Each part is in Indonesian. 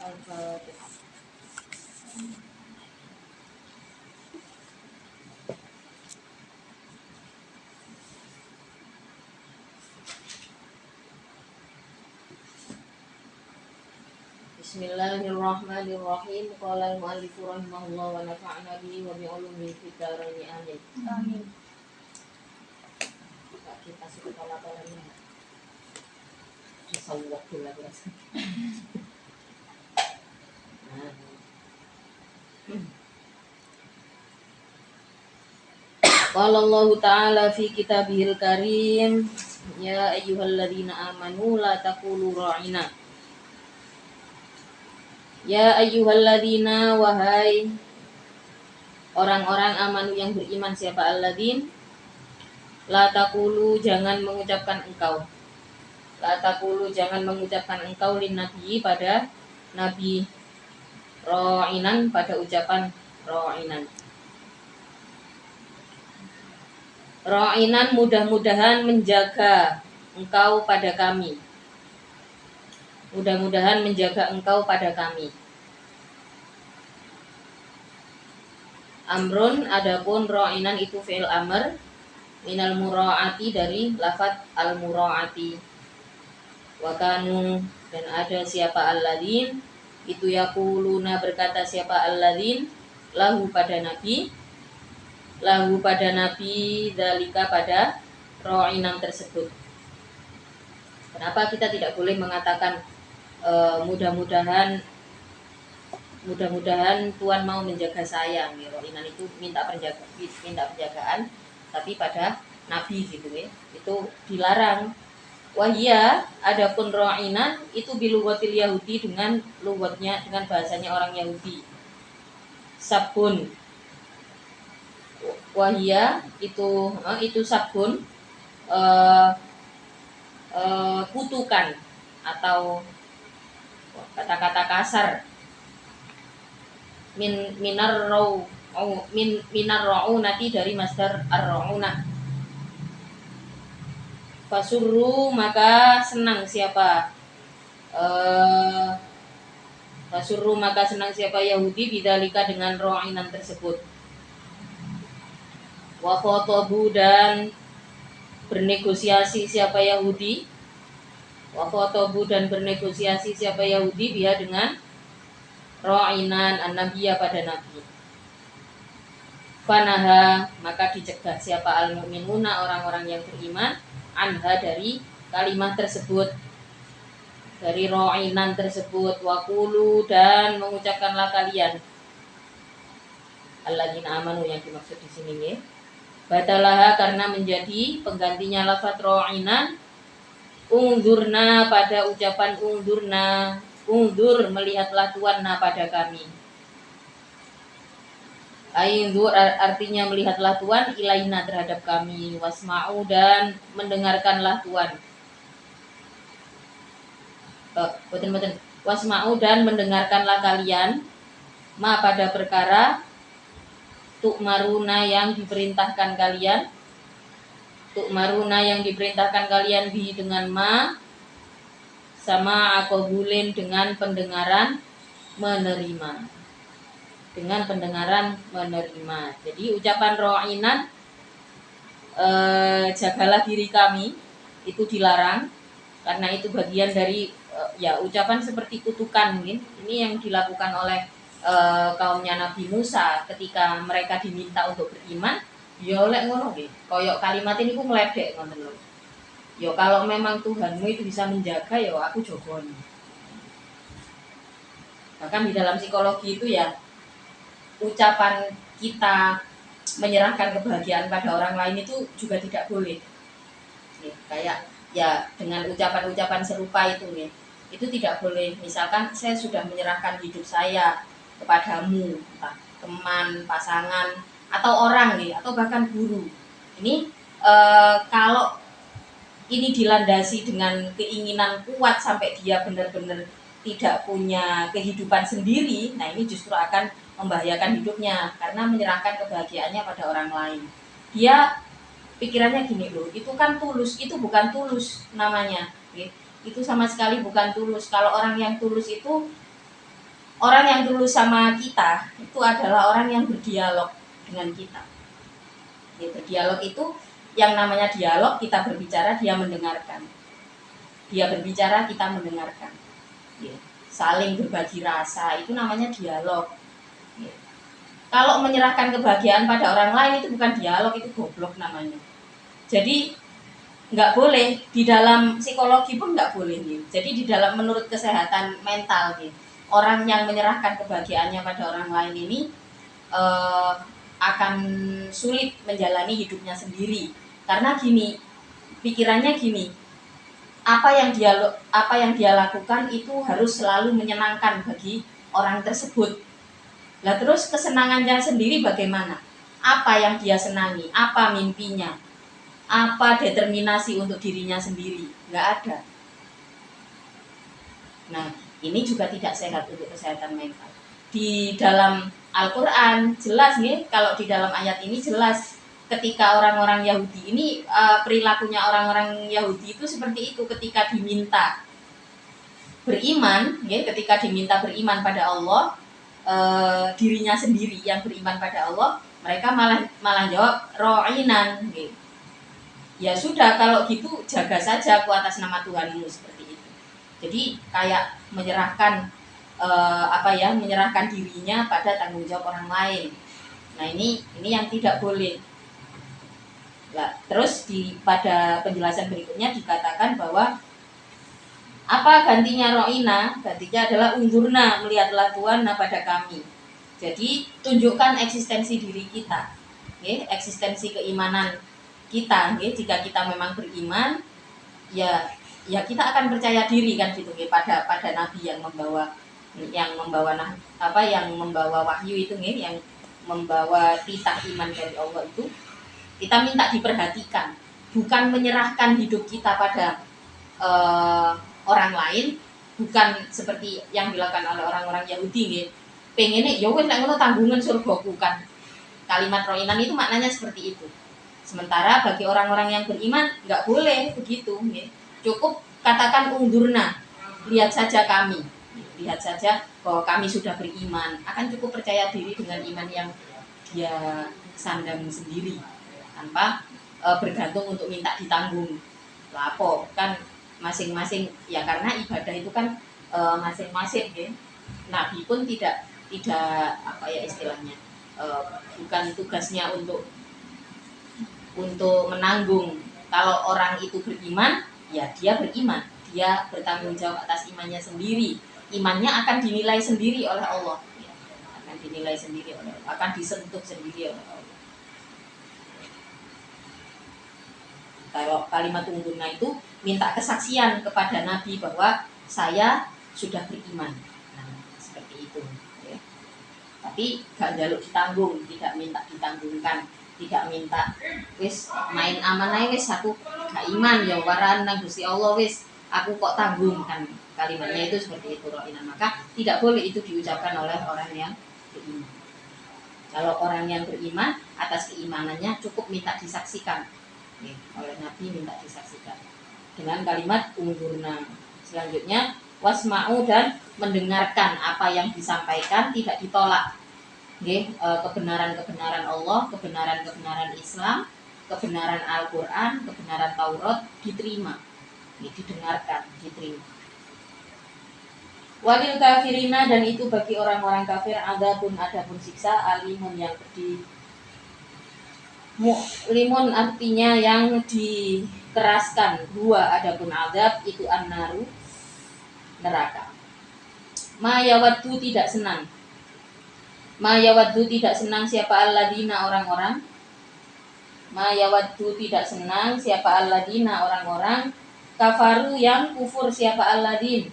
Al-Fatihah. Bismillahirrahmanirrahim. Qala al-mu'allifu rahimahullah wa nafa'na bihi wa bi ulumihi fid dharain amin. Amin. Kita sudah pelajaran disawwaq dulu guys. Qala Allah Ta'ala fi kitabihil karim, ya ayyuhalladzina amanu la taqulu ra'ina. Ya ayyuhalladzina, wahai orang-orang amanu yang beriman, siapa alladzin? La taqulu, jangan mengucapkan engkau. La taqulu, jangan mengucapkan engkau lin nabi, pada nabi, ra'inan, pada ucapan ra'inan. Ra'inan, mudah-mudahan menjaga engkau pada kami. Mudah-mudahan menjaga engkau pada kami. Amrun, adapun ra'inan itu fi'il amr, minal mura'ati, dari lafaz al-mura'ati. Wa kanu, dan ada siapa alladzin, itu yaquluna, berkata siapa alladzin, lahu pada nabi, lahu pada nabi, dzalika pada ra'inan tersebut. Kenapa kita tidak boleh mengatakan mudah-mudahan Tuhan mau menjaga saya? Ra'inan itu minta penjagaan, tapi pada nabi gitu ya, itu dilarang. Wahia, adapun ra'inan itu bilugatil Yahudi, dengan lugatnya, dengan bahasanya orang Yahudi. Sabun. Wahia itu sabun, kutukan atau kata-kata kasar. Minar ra'unati, dari masdar ar-ra'unah. Fasurru, maka senang siapa Fasurru, maka senang siapa Yahudi bidzalika, dengan ra'inan tersebut. Wa khatabu, dan bernegosiasi siapa Yahudi. Wa khatabu, dan bernegosiasi siapa Yahudi biha, dengan ra'inan an-nabiyya, pada nabi. Fanaha, maka dicegah siapa al-mu'minuna, orang-orang yang beriman, anha, dari kalimat tersebut, dari ra'inan tersebut. Waqulu, dan mengucapkanlah kalian, alladzina amanu yang dimaksud di sini ya. Batalaha, karena menjadi penggantinya lafaz ra'inan, ungdurna, pada ucapan ungdurna. Ungdur, melihatlah Tuhan, pada kami. Aingdur, artinya melihatlah Tuhan, ilaina, terhadap kami. Wasma'u, dan mendengarkanlah Tuhan. Betul. Wasma'u, dan mendengarkanlah kalian, ma, pada perkara, tu'maruna, yang diperintahkan kalian. Tu'maruna, yang diperintahkan kalian, bi, dengan ma, sama akobulin, dengan pendengaran menerima. Dengan pendengaran menerima. Jadi ucapan ra'inan, jagalah diri kami, itu dilarang, karena itu bagian dari ucapan seperti kutukan mungkin. Ini yang dilakukan oleh kaumnya Nabi Musa ketika mereka diminta untuk beriman. Ya oleh ngono nggih. Koyok kalimat ini ku meledek ngoten lho. Ya kalau memang Tuhanmu itu bisa menjaga, ya aku jogoni. Bahkan di dalam psikologi itu ya, ucapan kita menyerahkan kebahagiaan pada orang lain itu juga tidak boleh. Ya, kayak ya dengan ucapan-ucapan serupa itu ya, itu tidak boleh. Misalkan saya sudah menyerahkan hidup saya kepadamu, entah teman, pasangan, atau orang ya, atau bahkan guru. Ini kalau ini dilandasi dengan keinginan kuat sampai dia benar-benar tidak punya kehidupan sendiri, nah ini justru akan membahayakan hidupnya, karena menyerahkan kebahagiaannya pada orang lain. Dia pikirannya gini loh, itu kan tulus, itu bukan tulus namanya, itu sama sekali bukan tulus. Kalau orang yang tulus itu orang yang tulus sama kita itu adalah orang yang berdialog dengan kita. Ya, berdialog itu yang namanya dialog, kita berbicara, dia mendengarkan. Dia berbicara, kita mendengarkan. Ya, saling berbagi rasa, itu namanya dialog. Ya. Kalau menyerahkan kebahagiaan pada orang lain itu bukan dialog, itu goblok namanya. Jadi nggak boleh, di dalam psikologi pun nggak boleh nih. Jadi di dalam menurut kesehatan mental nih, orang yang menyerahkan kebahagiaannya pada orang lain ini akan sulit menjalani hidupnya sendiri. Karena gini, pikirannya gini, apa yang dia lakukan itu harus selalu menyenangkan bagi orang tersebut. Lah terus kesenangannya sendiri bagaimana? Apa yang dia senangi? Apa mimpinya? Apa determinasi untuk dirinya sendiri? Nggak ada. Nah, ini juga tidak sehat untuk kesehatan mental. Di dalam Al-Quran jelas nih, kalau di dalam ayat ini jelas ketika orang-orang Yahudi ini perilakunya orang-orang Yahudi itu seperti itu ketika diminta beriman, ya, ketika diminta beriman pada Allah, dirinya sendiri yang beriman pada Allah, mereka malah jawab ro'inan, gitu. Ya sudah, kalau gitu jaga saja ku atas nama Tuhanmu, seperti itu. Jadi kayak menyerahkan menyerahkan dirinya pada tanggung jawab orang lain. Nah ini yang tidak boleh. Nah, terus pada penjelasan berikutnya dikatakan bahwa apa gantinya ro'ina? Gantinya adalah unzurna, melihatlah Tuhan pada kami. Jadi tunjukkan eksistensi diri kita, ya, eksistensi keimanan kita, ya. Jika kita memang beriman, ya kita akan percaya diri kan gitu, ya, pada nabi yang membawa wahyu itu, ya, yang membawa titah iman dari Allah itu. Kita minta diperhatikan, bukan menyerahkan hidup kita pada orang lain, bukan seperti yang dilakukan oleh orang-orang Yahudi, ya. Pengennya ya wes nek ngono tanggungan surgaku kan. Kalimat roinan itu maknanya seperti itu. Sementara bagi orang-orang yang beriman nggak boleh begitu, ya. Cukup katakan undurna, lihat saja kami, lihat saja bahwa kami sudah beriman. Akan cukup percaya diri dengan iman yang dia sandang sendiri, tanpa bergantung untuk minta ditanggung. Lapo kan masing-masing, ya, karena ibadah itu kan masing-masing, ya. Nabi pun tidak apa ya istilahnya, bukan tugasnya untuk menanggung. Kalau orang itu beriman, ya dia beriman, dia bertanggung jawab atas imannya sendiri. Imannya akan dinilai sendiri oleh Allah, ya. Akan dinilai sendiri oleh Allah, akan disentuh sendiri oleh Allah. Kalau kalimat unggulna itu minta kesaksian kepada Nabi bahwa saya sudah beriman. Nah, seperti itu, ya. Tapi gak jaluk ditanggung, tidak minta ditanggungkan, tidak minta wis main aman aja wis aku gak iman ya waran nang Gusti Allah wis aku kok tanggung, kan kalimatnya itu seperti itu roinan. Maka tidak boleh itu diucapkan oleh orang yang beriman. Kalau orang yang beriman, atas keimanannya cukup minta disaksikan, ya, oleh Nabi, minta disaksikan dengan kalimat unggurna. Selanjutnya wasma'u, dan mendengarkan apa yang disampaikan, tidak ditolak. Kebenaran-kebenaran Allah, kebenaran-kebenaran Islam, kebenaran Al-Quran, kebenaran Taurat diterima, didengarkan, diterima. Walil kafirina, dan itu bagi orang-orang kafir, adapun siksa, alimun yang pedih. Limun artinya yang dikeraskan, dua adapun adab itu an-naru, neraka. Ma yawaddu, tidak senang. Ma yawaddu, tidak senang siapa alladina, orang-orang. Ma yawaddu, tidak senang siapa alladina, orang-orang. Kafaru, yang kufur siapa alladin.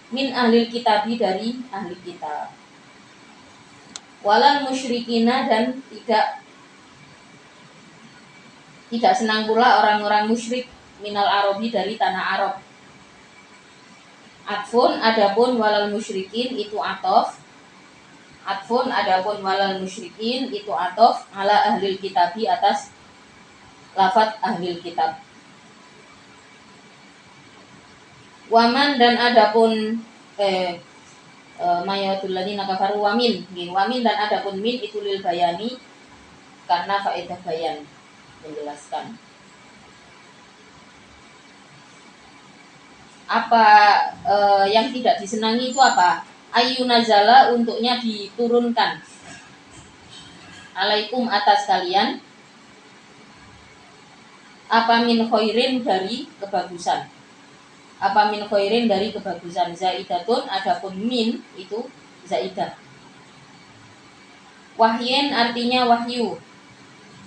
Min ahlil kitabi, dari ahli kitab. Walal musyrikina, dan tidak senang pula orang-orang musyrik minal arabi, dari tanah Arab. Atfun, adapun walal musyrikin itu atof. Atfun, adapun walal musyrikin itu atof ala ahlil kitabi, atas lafadz ahlil kitab. Waman, dan adapun mayatul ladina kafaru wamin. Wamin dan adapun min itu lil bayani karena faedah bayan menjelaskan. Apa yang tidak disenangi itu apa? Ayyunazala untuknya diturunkan. Alaikum atas kalian. Apa min khairin dari kebagusan. Apa min khairin dari kebagusan. Zaidatun adapun min itu zaidah. Wahyin artinya wahyu.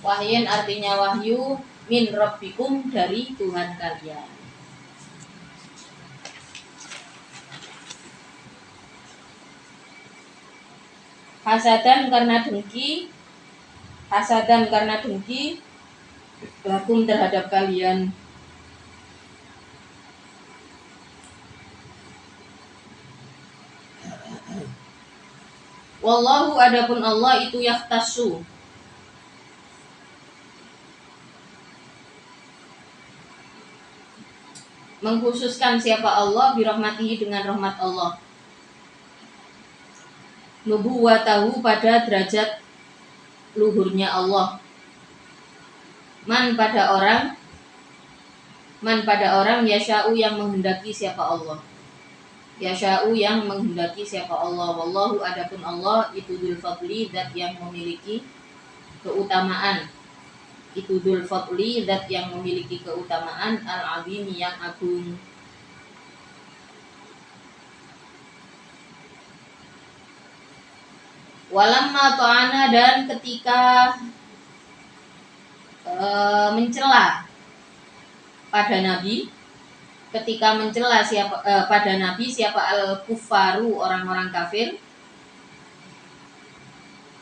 Wahyin artinya wahyu min rabbikum dari Tuhan kalian. Hasadan karena dengki. Hasadan karena dengki lakum terhadap kalian. Wallahu adapun Allah itu yahtasu mengkhususkan siapa Allah birahmatihi dengan rahmat Allah. Nubuwatahu pada derajat luhurnya Allah. Man pada orang yasha'u yang menghendaki siapa Allah. Yasha'u yang menghendaki siapa Allah. Wallahu adapun Allah itu dzul fadli zat yang memiliki keutamaan. Itu dzul fadli zat yang memiliki keutamaan al-azim yang agung. Walamma ta'ana dan ketika mencela pada Nabi, ketika mencela pada Nabi siapa al-kuffaru orang-orang kafir,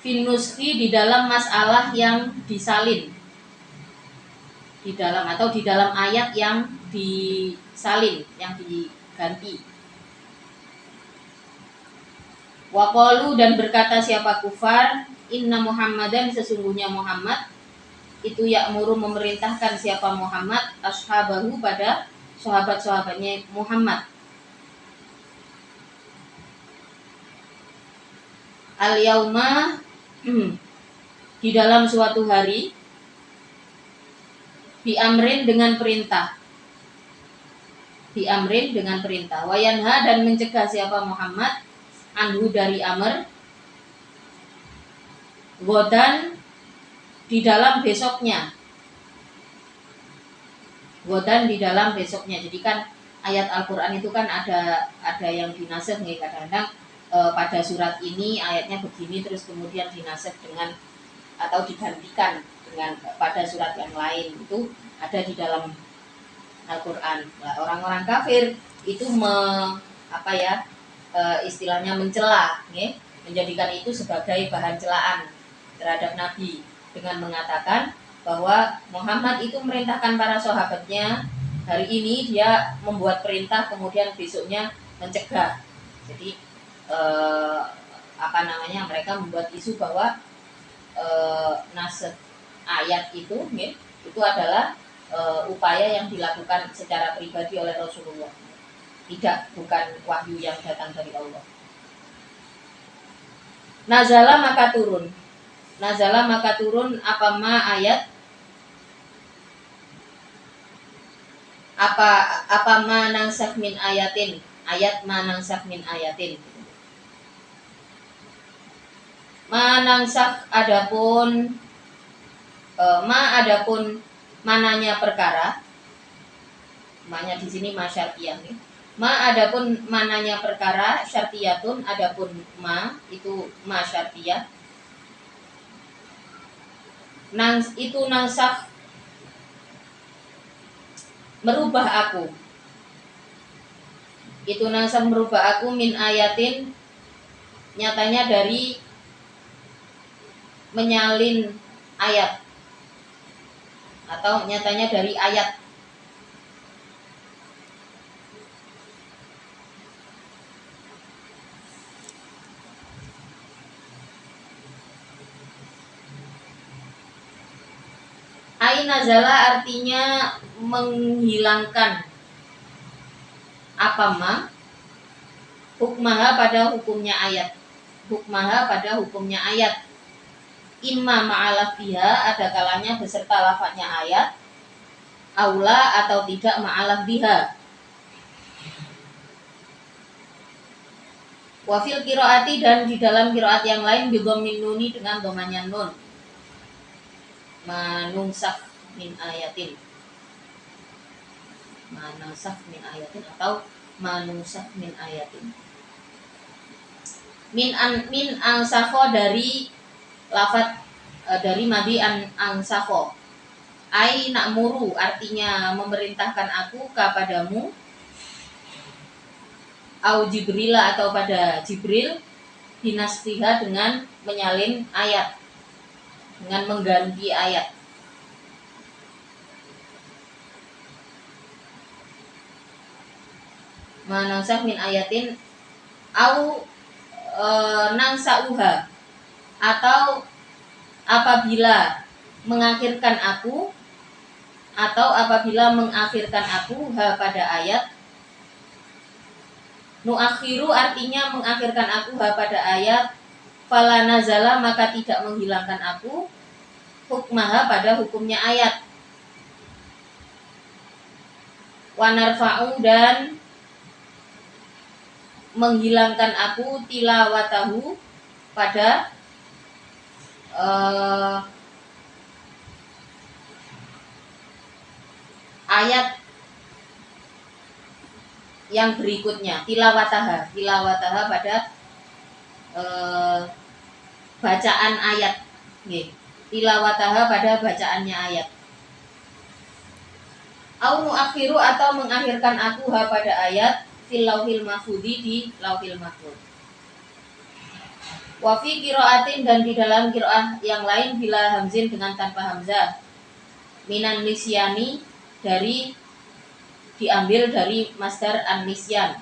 finuski di dalam masalah yang disalin, di dalam atau di dalam ayat yang disalin, yang diganti. Waqalu dan berkata siapa kufar, inna Muhammadan sesungguhnya Muhammad itu ya'muru memerintahkan siapa Muhammad ashabahu pada sahabat-sahabatnya Muhammad. Al-yauma di dalam suatu hari biamrin dengan perintah. Biamrin dengan perintah. Wayanha dan mencegah siapa Muhammad anhu dari amr. Godan di dalam besoknya. Godan di dalam besoknya. Jadi kan ayat Al-Qur'an itu kan ada yang dinasakh nih kadang-kadang pada surat ini ayatnya begini terus kemudian dinasakh dengan atau digantikan dengan pada surat yang lain, itu ada di dalam Al-Qur'an. Nah, orang-orang kafir itu istilahnya mencela, menjadikan itu sebagai bahan celaan terhadap Nabi dengan mengatakan bahwa Muhammad itu merintahkan para sahabatnya, hari ini dia membuat perintah kemudian besoknya mencegah. Jadi mereka membuat isu bahwa nasakh ayat itu adalah upaya yang dilakukan secara pribadi oleh Rasulullah. Bukan wahyu yang datang dari Allah. Nazala maka turun apa ma ayat apa ma nansakh min ayatin, ayat ma nansakh min ayatin. Ma nansakh adapun mananya perkara. Manya di sini masyartiyah nih. Ma adapun mananya perkara, syartiyatun adapun ma itu ma syartiyah. Itu nansakh merubah aku. Itu nansakh merubah aku min ayatin, nyatanya dari menyalin ayat atau nyatanya dari ayat. Ainazala artinya menghilangkan apa ma hukmaha pada hukumnya ayat. Hukmaha pada hukumnya ayat. Imma ma'alaf biha, ada kalanya beserta lafadznya ayat, aula atau tidak ma'alaf biha. Wafil kiroati, dan di dalam kiroat yang lain bidhammin nuni, dengan dhamanya nun. Manungsakh min ayatin, manungsakh min ayatin atau manungsakh min ayatin. Min ansakho, dari lafadz dari madi ansakho. Ai na'muru, artinya memerintahkan aku kepadamu. Au Jibrila, atau pada Jibril. Binastiha, dengan menyalin ayat, dengan mengganti ayat. Manansah min ayatin au nangsauha, atau apabila mengakhirkan aku, atau apabila mengakhirkan aku ha pada ayat. Nuakhiru, artinya mengakhirkan aku ha pada ayat. Fala nazala, maka tidak menghilangkan aku hukmaha pada hukumnya ayat. Wanarfa'u, dan menghilangkan aku tilawatahu pada ayat yang berikutnya. Tilawataha pada bacaan ayat. Tilawataha pada bacaannya ayat. Au nuakhiru, atau mengakhirkan aku ha pada ayat. Fil lauhil mahfudzi, di lauhil mahfudz. Wa fi qiraatin, dan di dalam qiraah yang lain bila hamzin, dengan tanpa hamzah. Minan nisyani, dari diambil dari masdar an-nisyan.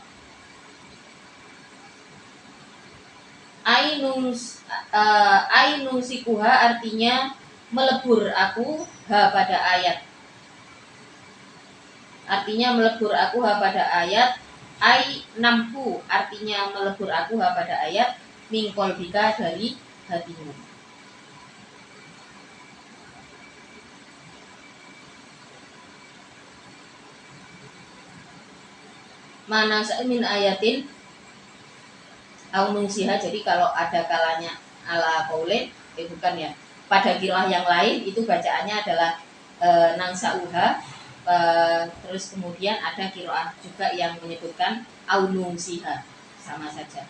Ainusikuha, artinya melebur aku ha pada ayat. Artinya melebur aku ha pada ayat. Ai nampu, artinya melebur aku ha pada ayat. Min qalbika, dari hatimu. Mana min ayatin au nungsiha, jadi kalau ada kalanya ala qaulin, bukan ya. Pada qiraah yang lain itu bacaannya adalah nangsauha. Terus kemudian ada qiraah juga yang menyebutkan au nungsiha, sama saja,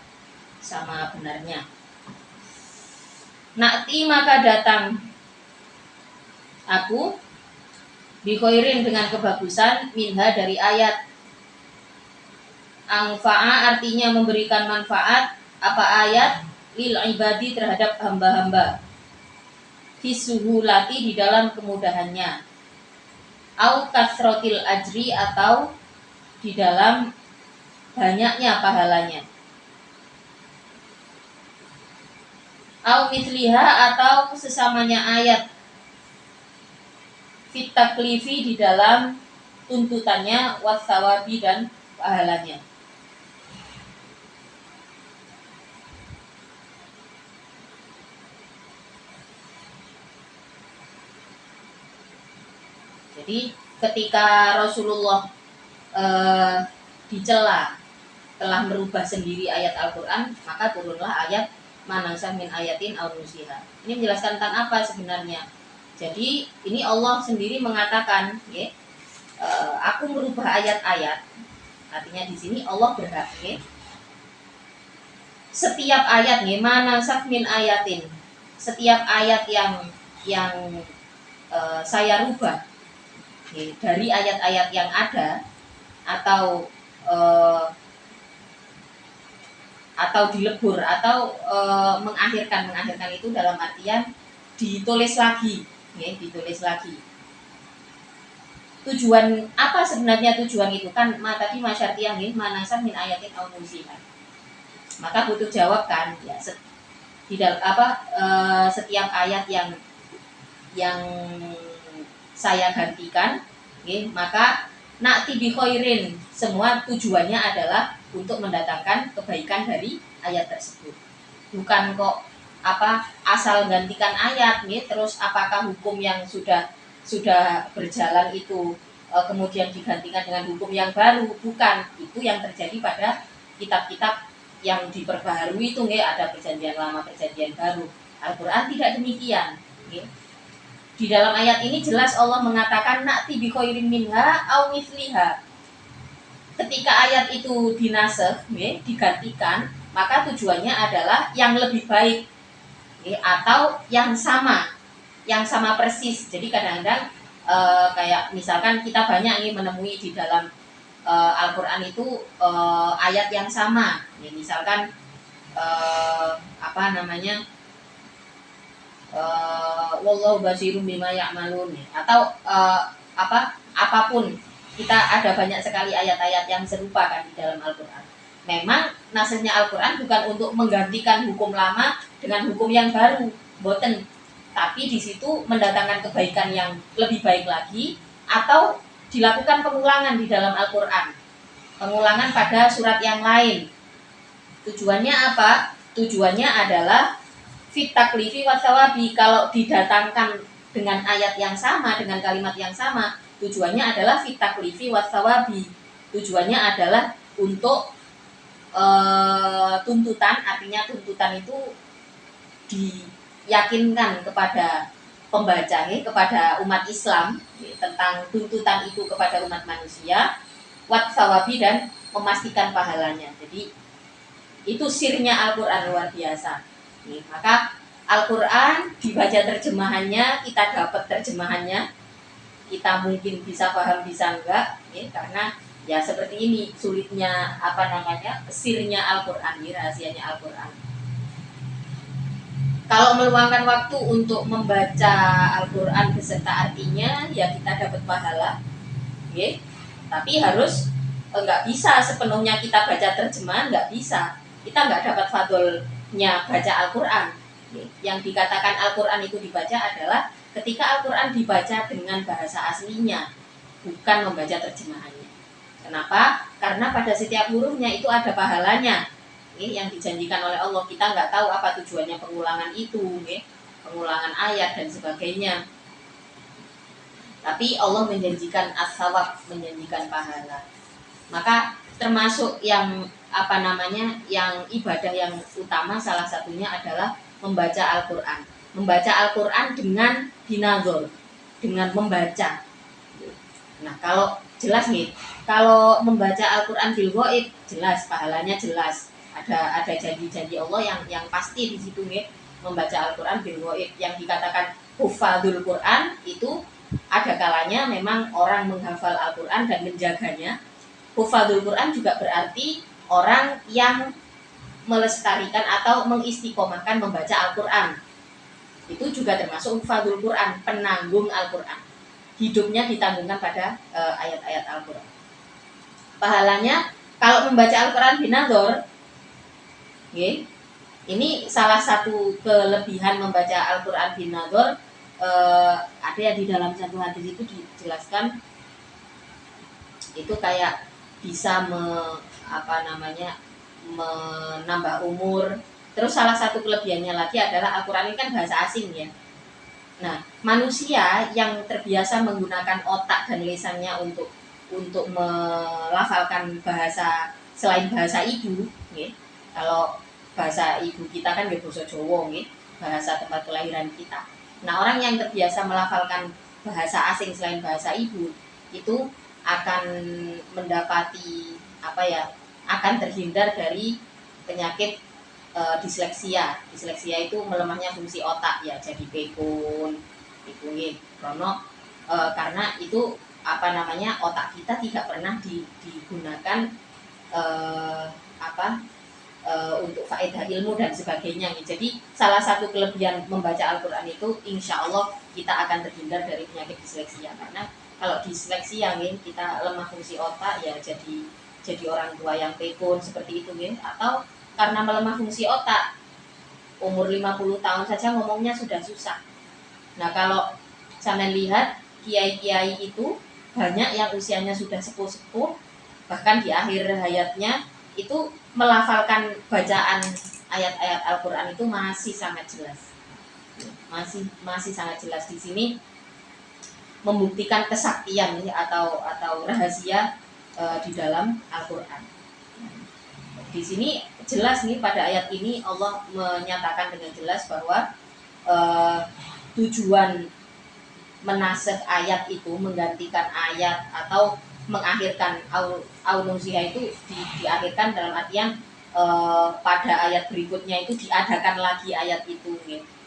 sama benarnya. Nakti, maka datang aku bikhoirin, dengan kebagusan, minha, dari ayat. Angfa'a, artinya memberikan manfaat. Apa ayat? Lil ibadi, terhadap hamba-hamba. Fisuhulati, di dalam kemudahannya. Au kasrotil ajri, atau di dalam banyaknya pahalanya. Au misliha, atau sesamanya ayat. Fit taklifi, di dalam tuntutannya. Wassawabi, dan pahalanya. Jadi ketika Rasulullah dicela telah merubah sendiri ayat Al-Quran, maka turunlah ayat manansah min ayatin aw nusiha. Ini menjelaskan tentang apa sebenarnya. Jadi ini Allah sendiri mengatakan, aku merubah ayat-ayat. Artinya di sini Allah berhak. Setiap ayat, manansah min ayatin, setiap ayat yang saya rubah dari ayat-ayat yang ada, atau dilebur, atau mengakhirkan itu dalam artian ditulis lagi. Tujuan apa sebenarnya tujuan itu? Kan tadi masyartiyah manasah min ayatin au nusiha. Maka butuh jawab kan, ya, setiap ayat yang saya gantikan, maka nakti bi khairin, semua tujuannya adalah untuk mendatangkan kebaikan dari ayat tersebut. Bukan kok asal gantikan ayat nih, terus apakah hukum yang sudah berjalan itu kemudian digantikan dengan hukum yang baru. Bukan, itu yang terjadi pada kitab-kitab yang diperbaharui itu nih, ada perjanjian lama, perjanjian baru. Al-Quran tidak demikian nih. Di dalam ayat ini jelas Allah mengatakan na'ti bi khairin minha au mithliha. Ketika ayat itu dinasakh, digantikan, maka tujuannya adalah yang lebih baik atau yang sama persis. Jadi kadang-kadang kayak misalkan kita banyak nih menemui di dalam Al-Quran itu ayat yang sama. Misalkan wallahu basirum bima ya'malun, atau apapun, kita ada banyak sekali ayat-ayat yang serupa kan di dalam Al-Quran. Memang nasihnya Al-Quran bukan untuk menggantikan hukum lama dengan hukum yang baru, boten, tapi di situ mendatangkan kebaikan yang lebih baik lagi, atau dilakukan pengulangan di dalam Al-Quran, pengulangan pada surat yang lain. Tujuannya apa? Tujuannya adalah fit taklifi wasawabi. Kalau didatangkan dengan ayat yang sama, dengan kalimat yang sama, tujuannya adalah fit taklifi wasawabi. Tujuannya adalah untuk tuntutan, artinya tuntutan itu diyakinkan kepada pembaca, kepada umat Islam, tentang tuntutan itu kepada umat manusia, wasawabi, dan memastikan pahalanya. Jadi itu sirnya Al-Quran, luar biasa. Maka Al-Quran dibaca terjemahannya, kita dapat terjemahannya, kita mungkin bisa paham bisa enggak, karena ya seperti ini sulitnya sirnya Al-Quran, rahasianya Al-Quran. Kalau meluangkan waktu untuk membaca Al-Quran beserta artinya, ya kita dapat pahala, tapi harus enggak bisa sepenuhnya kita baca terjemahan, enggak bisa, kita enggak dapat fadolnya baca Al-Quran. Yang dikatakan Al-Quran itu dibaca adalah ketika Al-Quran dibaca dengan bahasa aslinya, bukan membaca terjemahannya. Kenapa? Karena pada setiap hurufnya itu ada pahalanya, yang dijanjikan oleh Allah. Kita nggak tahu apa tujuannya pengulangan itu, pengulangan ayat dan sebagainya. Tapi Allah menjanjikan as-sawab, menjanjikan pahala. Maka termasuk yang yang ibadah yang utama, salah satunya adalah membaca Al-Quran. Membaca Al-Quran dengan dinazor, dengan membaca. Nah, kalau jelas nih, kalau membaca Al-Quran bil ghaib, jelas pahalanya, jelas ada janji-janji Allah yang pasti di situ nih. Membaca Al-Quran bil ghaib, yang dikatakan hufadzul Quran itu ada kalanya memang orang menghafal Al-Quran dan menjaganya. Hufadzul Quran juga berarti orang yang melestarikan atau mengistiqomahkan membaca Al-Quran. Itu juga termasuk hufadzul Quran, penanggung Al-Quran. Hidupnya ditanggungkan pada ayat-ayat Al-Quran. Pahalanya kalau membaca Al-Quran binadzor, ini salah satu kelebihan membaca Al-Quran binadzor. Ada di dalam satu hadis itu dijelaskan, itu kayak bisa menambah umur. Terus salah satu kelebihannya lagi adalah Al-Quran ini kan bahasa asing ya. Nah, manusia yang terbiasa menggunakan otak dan lisannya untuk melafalkan bahasa selain bahasa ibu, kalau bahasa ibu kita kan bahasa Jawa, bahasa tempat kelahiran kita. Nah, orang yang terbiasa melafalkan bahasa asing selain bahasa ibu itu akan mendapati akan terhindar dari penyakit disleksia. Disleksia itu melemahnya fungsi otak, ya, jadi pikun karena itu otak kita tidak pernah digunakan untuk faedah ilmu dan sebagainya. Jadi salah satu kelebihan membaca Al-Quran itu insya Allah kita akan terhindar dari penyakit disleksia. Karena kalau disleksia kita lemah fungsi otak, ya jadi orang tua yang pikun seperti itu, atau karena melemah fungsi otak umur 50 tahun saja ngomongnya sudah susah. Nah, kalau sampean lihat kiai-kiai itu banyak yang usianya sudah sepuh-sepuh, bahkan di akhir hayatnya itu melafalkan bacaan ayat-ayat Al-Qur'an itu masih sangat jelas. Masih sangat jelas. Di sini membuktikan kesaktian atau rahasia di dalam Al-Qur'an. Di sini jelas nih, pada ayat ini Allah menyatakan dengan jelas bahwa tujuan menasakh ayat itu, menggantikan ayat atau mengakhirkan aunusia itu diakhirkan dalam artian pada ayat berikutnya itu diadakan lagi ayat itu,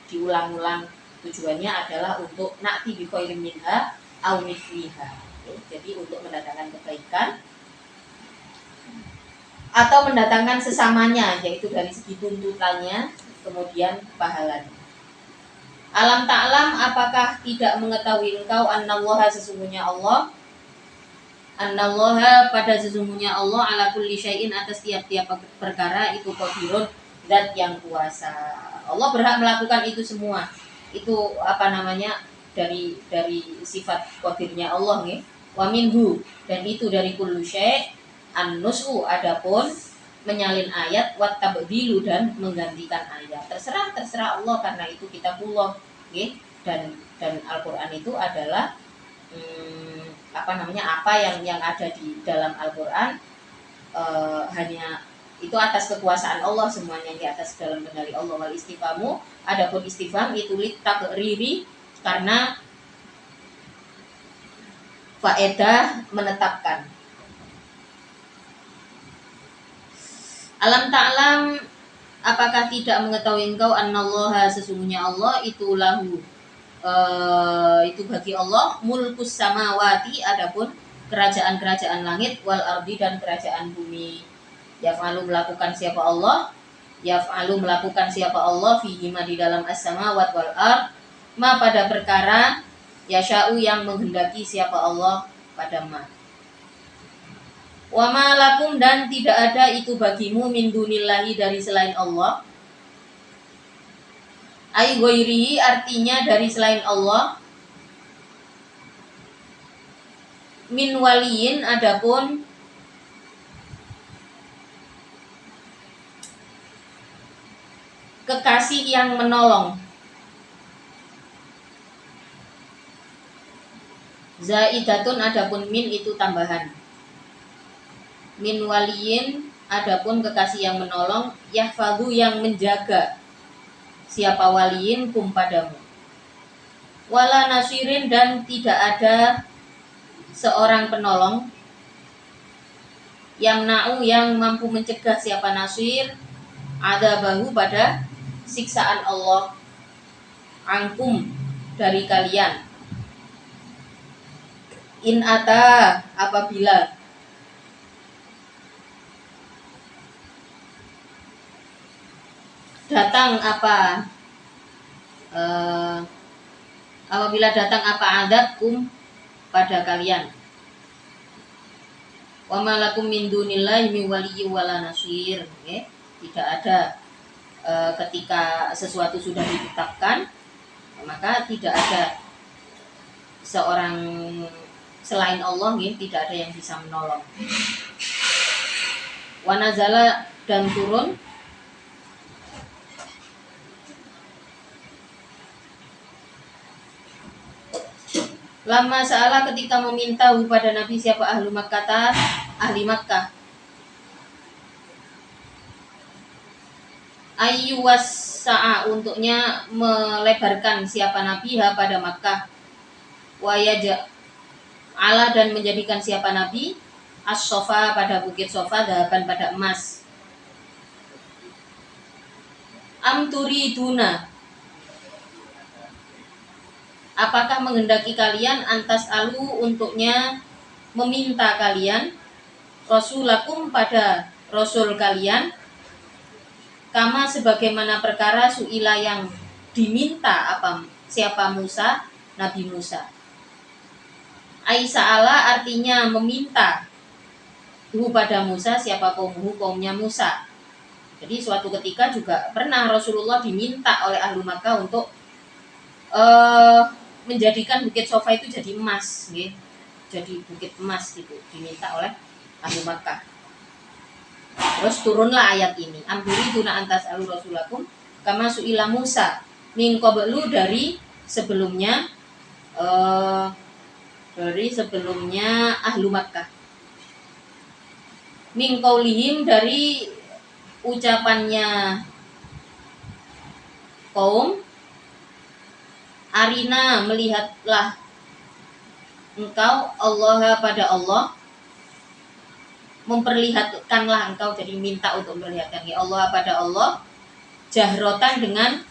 diulang-ulang. Tujuannya adalah untuk nakti bi khairin minha au mithliha. Jadi untuk mendatangkan kebaikan atau mendatangkan sesamanya, yaitu dari segi tuntutannya, kemudian pahalanya. Alam ta'lam, apakah tidak mengetahui engkau annallaha, sesungguhnya Allah, annallaha, pada sesungguhnya Allah, ala kulli syai'in, atas tiap-tiap perkara itu qadirun, zat yang kuasa. Allah berhak melakukan itu semua. Itu dari sifat qadirnya Allah nih. Wa minhu, dan itu dari kullu syai', an-nus'u, adapun menyalin ayat, wat tabdilu, dan menggantikan ayat. Terserah Allah, karena itu kitabullah, dan Al-Qur'an itu adalah apa yang ada di dalam Al-Qur'an hanya itu atas kekuasaan Allah, semuanya di atas dalam kendali Allah. Wal istifamu, adapun istifham itu litakriri, karena faedah menetapkan. Alam ta'lam, apakah tidak mengetahui engkau annallaha, sesungguhnya Allah itu lahu, itu bagi Allah, mulkus samawati, adapun kerajaan-kerajaan langit, wal ardi, dan kerajaan bumi. Yaf'alu, melakukan siapa Allah, yaf'alu, melakukan siapa Allah, fihima, di dalam as-samawat wal ard, ma, pada perkara, yasha'u, yang menghendaki siapa Allah pada ma. Wa ma lakum, dan tidak ada itu bagimu, min dunillahi, dari selain Allah, ai ghairihi, artinya dari selain Allah, min waliyin, adapun kekasih yang menolong. Zaidatun, adapun min itu tambahan. Min waliyin, adapun kekasih yang menolong, yahfadhu, yang menjaga siapa waliyin kum padamu. Wala nasirin, dan tidak ada seorang penolong, yang na'u, yang mampu mencegah siapa nasir, ada bahu, pada siksaan Allah, angkum, dari kalian. In ata, apabila datang apabila datang adabkum, pada kalian. Wa ma lakum min dunillahi min waliyyin wala nasir. Tidak ada ketika sesuatu sudah ditetapkan, maka tidak ada seorang selain Allah, tidak ada yang bisa menolong. Wa nazala, dan turun, lama saala, ketika meminta pada Nabi siapa ahli Makkah, ayu wassa'a, untuknya melebarkan siapa Nabi pada Makkah, wayaja ala, dan menjadikan siapa Nabi as-sofa, pada bukit Sofa, dahaban, pada emas. Am turiduna, apakah menghendaki kalian, antas alu, untuknya meminta kalian, rasulakum, pada rasul kalian, kama, sebagaimana perkara, su'ila, yang diminta siapa Musa, Nabi Musa. Aisa'ala, artinya meminta, pada Musa, siapa kaumnya Musa. Jadi suatu ketika juga pernah Rasulullah diminta oleh ahlu Makkah untuk menjadikan bukit Sofa itu jadi emas, jadi bukit emas gitu, diminta oleh ahlu Makkah. Terus turunlah ayat ini. Amduri tuna antas alu rasulakum kama su'ila Musa min qablu dari sebelumnya ahlu Makkah. Min qaulihim dari ucapannya kaum, arina melihatlah engkau Allah pada Allah, memperlihatkanlah engkau, jadi minta untuk memperlihatkan ya Allah pada Allah, jahrotan dengan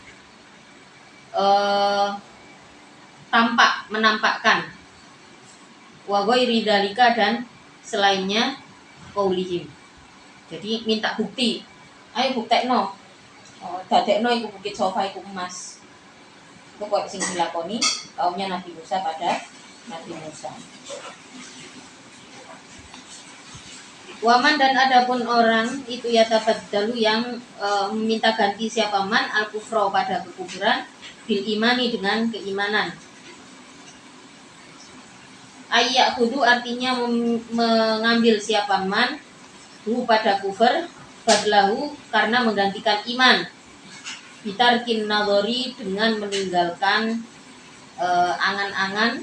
tampak, menampakkan, wa ghairi dzalika dan selainnya qaulihim. Jadi minta bukti, ayo buktekno, dadekno iku bukit sofa iku emas. Itu kok sing dilakoni kaumnya Nabi Musa pada Nabi Musa. Waman dan adapun orang itu yatabaddalu yang meminta ganti siapa man al-kufra pada kekufuran bil imani dengan keimanan. Ayyak hudu artinya mengambil siapa man hu pada kufur badlahu karena menggantikan iman. Bitarkin nadhari dengan meninggalkan angan-angan,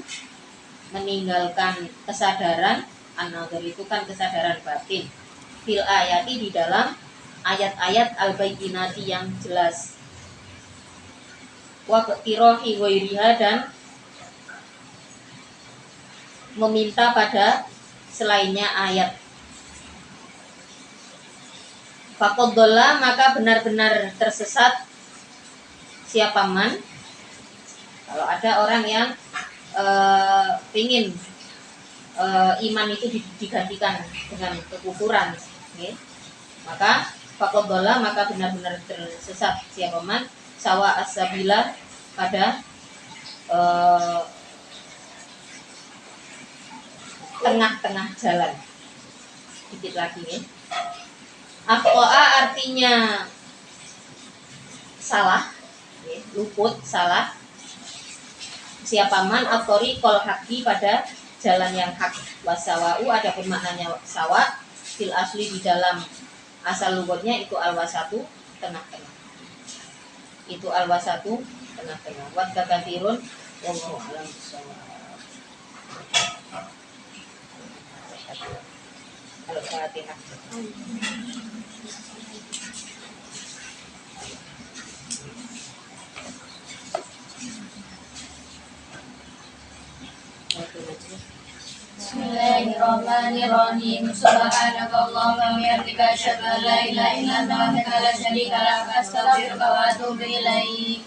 meninggalkan kesadaran. An-nadhar itu kan kesadaran batin. Fil ayati di dalam ayat-ayat al-bayyinati yang jelas. Wa qtirohi ghairiha dan meminta pada selainnya ayat. Faqadalla maka benar-benar tersesat siapa man. Kalau ada orang yang ingin iman itu digantikan dengan kekufuran, okay? Maka faqadalla maka benar-benar tersesat siapa man sawa as-sabila pada tengah-tengah jalan. Dikit lagi ya. Akhto'a artinya salah, okay? Luput, salah. Siapa man akhtori kol haki pada jalan yang hak. Wasawa'u adapun maknanya sawa fil asli di dalam asal lughatnya itu al-wasatu tengah-tengah. Itu al-wasatu tengah-tengah. Wa katsirun wallahu a'lam bissawab. Al-Fatihah. Bismillahirrahmanirrahim. Subhanakallahumma wa bihamdika asyhadu an la ilaha illa anta astaghfiruka wa atubu ilaik.